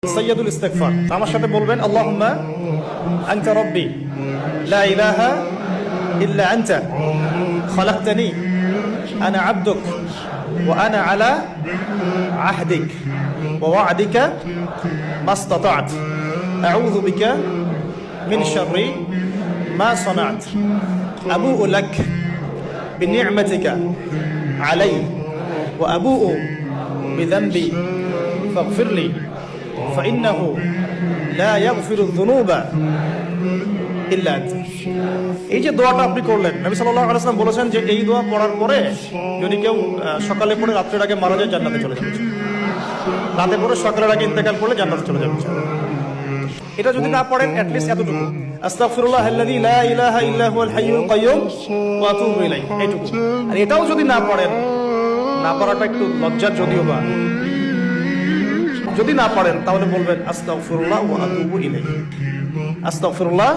সাইয়্যিদুল ইস্তিগফার। আমার সাথে বলবেন আল্লাহুম্মা আনতা রাব্বি লা ইলাহা ইল্লা আনতা খালাকতানি আনা আবদুক ওয়া আনা আলা আহদিক ওয়া ওয়া'দিকা মাসতাতা'ত আউযু বিকা মিন শাররি মা সানা'ত আবু'ু লাক বিনি'মাতিকা আলাইয়া ওয়া আবু'ু বিযানবি ফাগফিরলি ফাইন্নাহু লা ইয়াগফিরুয যুনুবা ইল্লা আনতা। এই যে দোয়াটা আপনি করলেন, নবী সাল্লাল্লাহু আলাইহি ওয়াসাল্লাম বলেছেন যে এই দোয়া পড়ার পরে যদি কেউ সকালে পড়ে রাত্রের আগে মারা যায় জান্নাতে চলে যাবে, রাতে পড়ে সকালের আগে ইন্তেকাল করলে জান্নাতে চলে যাবে। এটা যদি না পড়েন অ্যাটলিস্ট এতটুকু আস্তাগফিরুল্লাহ আল্লাযী লা ইলাহা ইল্লা হুয়াল হাইয়ুল কাইয়্যুম ওয়া আতুবু ইলাইহি, এইটুকু। আর এটাও যদি না পড়েন, না পড়াটা একটু লজ্জার যদিও বা, যদি না পারেন তাহলে বলবেন আস্তাগফিরুল্লাহ ওয়া আতুবু ইলাইহি, আস্তাগফিরুল্লাহ।